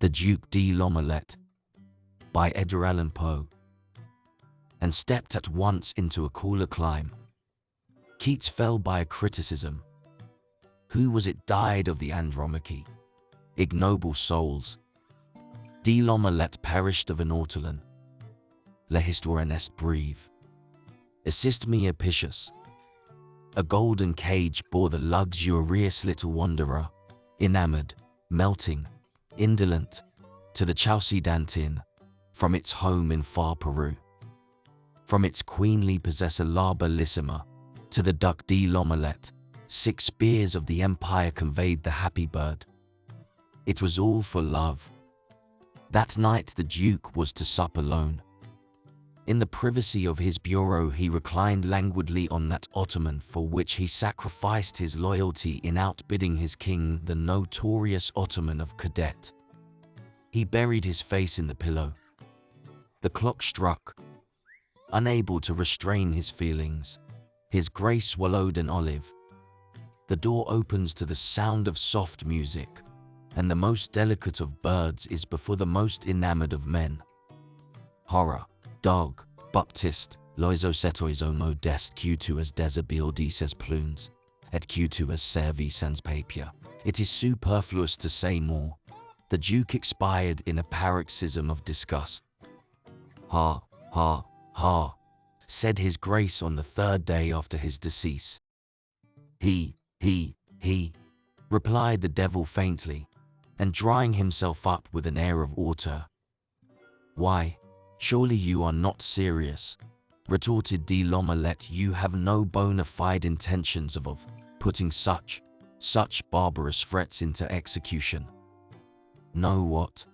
TheDukeDeLOmelette by Edgar Allan Poe, and stepped at once into a cooler clime. Keats fell by a criticism. Who was it died of the Andromache? Ignoble souls. DeLOmelette perished of an ortolan. L'histoire est brève. Assist me, Apicius. A golden cage bore the luxurious little wanderer, enamored, melting, indolent, to the Chalcedantin, from its home in far Peru. From its queenly possessor La Bellissima, to the duck DeLOmelette, 6 spears of the empire conveyed the happy bird. It was all for love. That night the Duke was to sup alone. In the privacy of his bureau he reclined languidly on that ottoman for which he sacrificed his loyalty in outbidding his king, the notorious Ottoman of Cadet. He buried his face in the pillow. The clock struck. Unable to restrain his feelings, his grace swallowed an olive. The door opens to the sound of soft music, and the most delicate of birds is before the most enamored of men. Horror, dog, Baptiste, l'oiseau modeste Q2 déshabille de ses plumes, et Q2 servi sans papier. It is superfluous to say more. The Duke expired in a paroxysm of disgust. Ha, ha, ha, said his grace on the 3rd day after his decease. He, replied the devil faintly, and drying himself up with an air of hauteur. Why, surely you are not serious, retorted DeLOmelette. You have no bona fide intentions of putting such barbarous threats into execution. No what?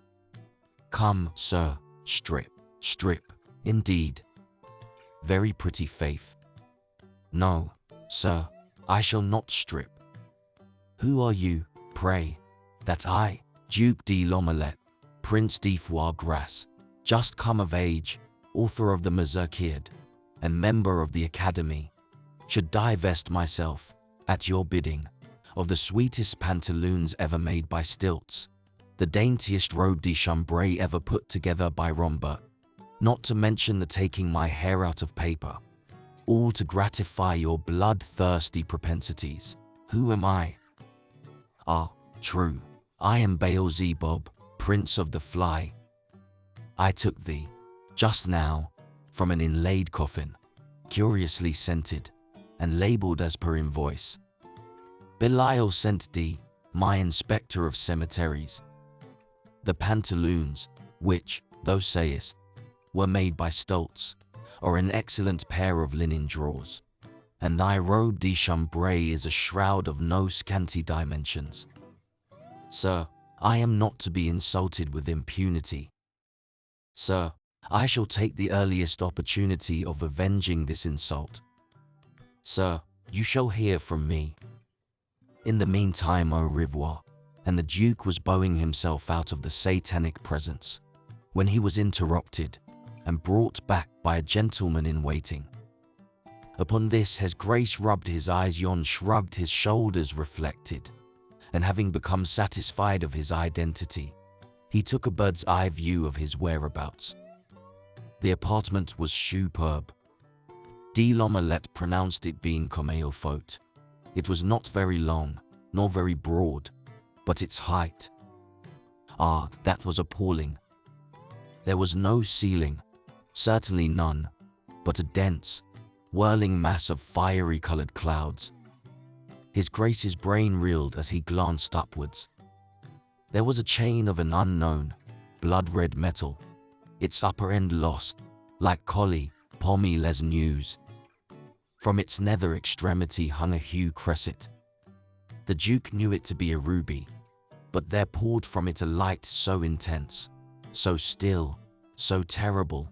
Come, sir, strip, indeed. Very pretty faith. No, sir, I shall not strip. Who are you, pray? That I, Duke DeLOmelette, Prince de Foie Gras, just come of age, author of the Mazurkiad, and member of the Academy, should divest myself, at your bidding, of the sweetest pantaloons ever made by stilts, the daintiest robe de chambre ever put together by Rambert, not to mention the taking my hair out of paper, all to gratify your bloodthirsty propensities. Who am I? Ah, true, I am Beelzebub, Prince of the Fly. I took thee, just now, from an inlaid coffin, curiously scented, and labelled as per invoice. Belial sent thee, my inspector of cemeteries. The pantaloons, which, thou sayest, were made by Stultz, are an excellent pair of linen drawers, and thy robe de chambre is a shroud of no scanty dimensions. Sir, I am not to be insulted with impunity. Sir, I shall take the earliest opportunity of avenging this insult. Sir, you shall hear from me. In the meantime, au revoir. And the Duke was bowing himself out of the satanic presence, when he was interrupted and brought back by a gentleman in waiting. Upon this his grace rubbed his eyes, yon shrugged his shoulders, reflected, and having become satisfied of his identity, he took a bird's eye view of his whereabouts. The apartment was superb. DeLOmelette pronounced it being comme il faut. It was not very long, nor very broad, but its height. Ah, that was appalling. There was no ceiling, certainly none, but a dense, whirling mass of fiery-colored clouds. His grace's brain reeled as he glanced upwards. There was a chain of an unknown, blood-red metal, its upper end lost, like Collie, Pommy les News. From its nether extremity hung a hue cresset. The Duke knew it to be a ruby, but there poured from it a light so intense, so still, so terrible.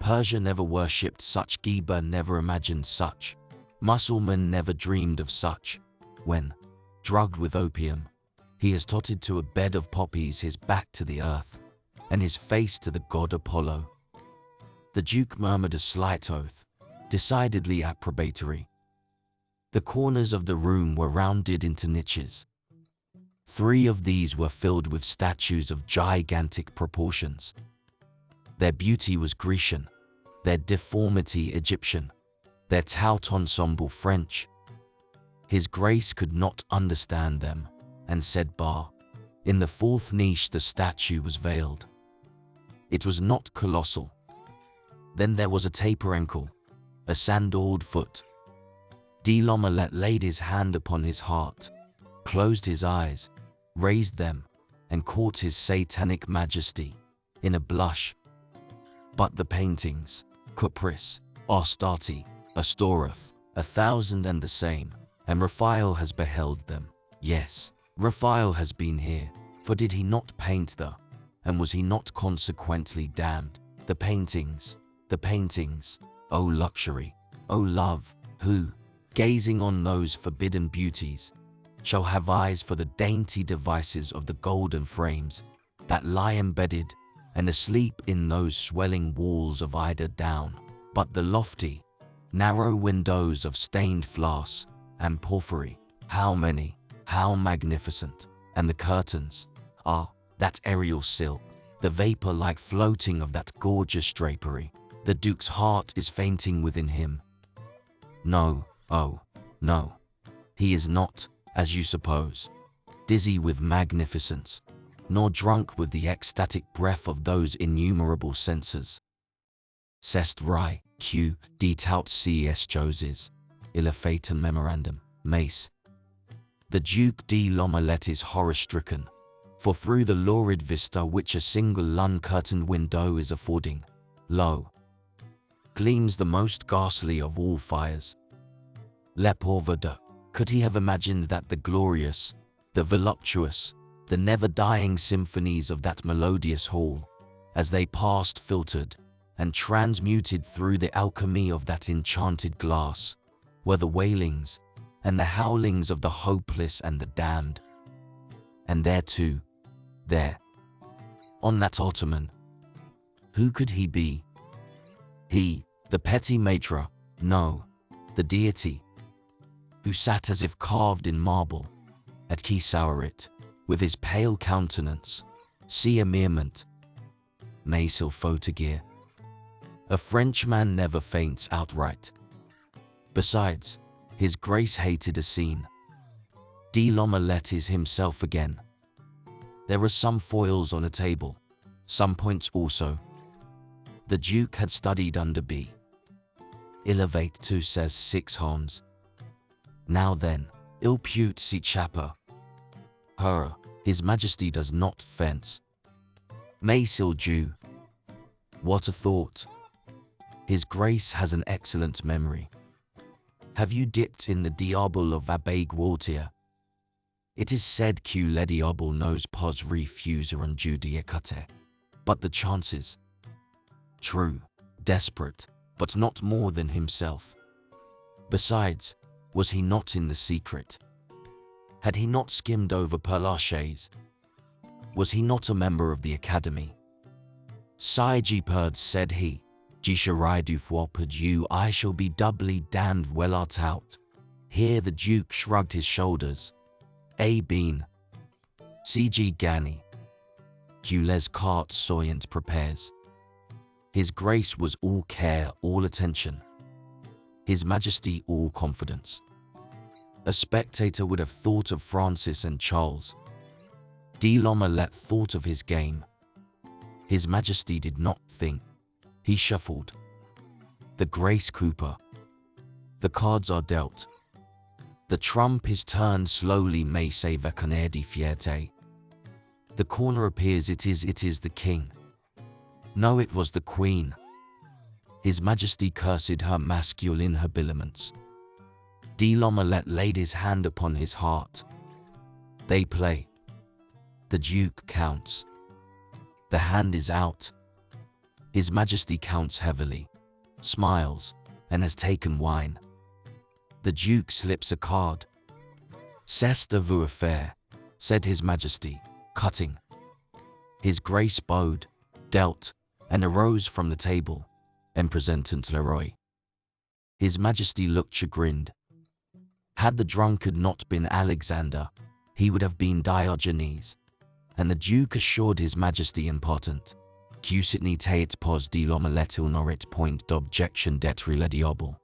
Persia never worshipped such, Geber never imagined such, Mussulman never dreamed of such, when, drugged with opium, he has tottered to a bed of poppies, his back to the earth, and his face to the god Apollo. The Duke murmured a slight oath, decidedly approbatory. The corners of the room were rounded into niches. 3 of these were filled with statues of gigantic proportions. Their beauty was Grecian, their deformity Egyptian, their tout ensemble French. His Grace could not understand them, and said bar. In the 4th niche the statue was veiled. It was not colossal. Then there was a taper ankle, a sandaled foot. DeLOmelette laid his hand upon his heart, closed his eyes, raised them, and caught his satanic majesty, in a blush. But the paintings, Cuprice, Astarte, Astorath, 1,000 and the same, and Raphael has beheld them. Yes, Raphael has been here, for did he not paint and was he not consequently damned? The paintings, O luxury, O love, who, gazing on those forbidden beauties, shall have eyes for the dainty devices of the golden frames that lie embedded and asleep in those swelling walls of eider down, but the lofty, narrow windows of stained glass and porphyry, how many, how magnificent, and the curtains, that aerial silk, the vapor-like floating of that gorgeous drapery. The Duke's heart is fainting within him. No, oh, no, he is not, as you suppose, dizzy with magnificence, nor drunk with the ecstatic breath of those innumerable senses. Cest Rai, Q, D tout Cs Joses, Illa Fatum Memorandum, Mace. The TheDukeDeLOmelette is horror-stricken, for through the lurid vista which a single uncurtained window is affording, lo, gleams the most ghastly of all fires. Le pauvre de, could he have imagined that the glorious, the voluptuous, the never-dying symphonies of that melodious hall, as they passed filtered and transmuted through the alchemy of that enchanted glass, were the wailings and the howlings of the hopeless and the damned? And there too, there, on that ottoman, who could he be? He, the petit maître, no, the deity, who sat as if carved in marble, at Kisaurit, with his pale countenance, si amirement, mais il faut dire. A Frenchman never faints outright. Besides, his Grace hated a scene. DeLOmelette is himself again. There are some foils on a table, some points also. The Duke had studied under B. Elevate 2 says 6 horns. Now then, il pute si chapa. Her, His Majesty does not fence. Mais il joue. What a thought. His Grace has an excellent memory. Have you dipped in the diable of Abbé Gualtier? It is said que le diable knows pas refuser un judicature. But the chances? True, desperate, but not more than himself. Besides, was he not in the secret? Had he not skimmed over per lachaise? Was he not a member of the Academy? Si je perd, said he, je serai du fois perdu, I shall be doubly damned well art out. Here the Duke shrugged his shoulders. A bean. C.G. Gani. Que les cartes soyant prepares. His Grace was all care, all attention. His Majesty all confidence. A spectator would have thought of Francis and Charles. DeLOmelette thought of his game. His Majesty did not think. He shuffled. The Grace Cooper. The cards are dealt. The trump is turned slowly, mais c'est avec un air de fierté. The corner appears, it is the king. No, it was the queen. His Majesty cursed her masculine habiliments. DeLOmelette laid his hand upon his heart. They play. The Duke counts. The hand is out. His Majesty counts heavily, smiles, and has taken wine. The Duke slips a card. C'est de vous affaire, said His Majesty, cutting. His Grace bowed, dealt, and arose from the table, en presentant Leroy. His Majesty looked chagrined. Had the drunkard not been Alexander, he would have been Diogenes. And the Duke assured his Majesty impotent, Cucinity tait pos de l'omelette il n'aurait point d'objection d'être le diable.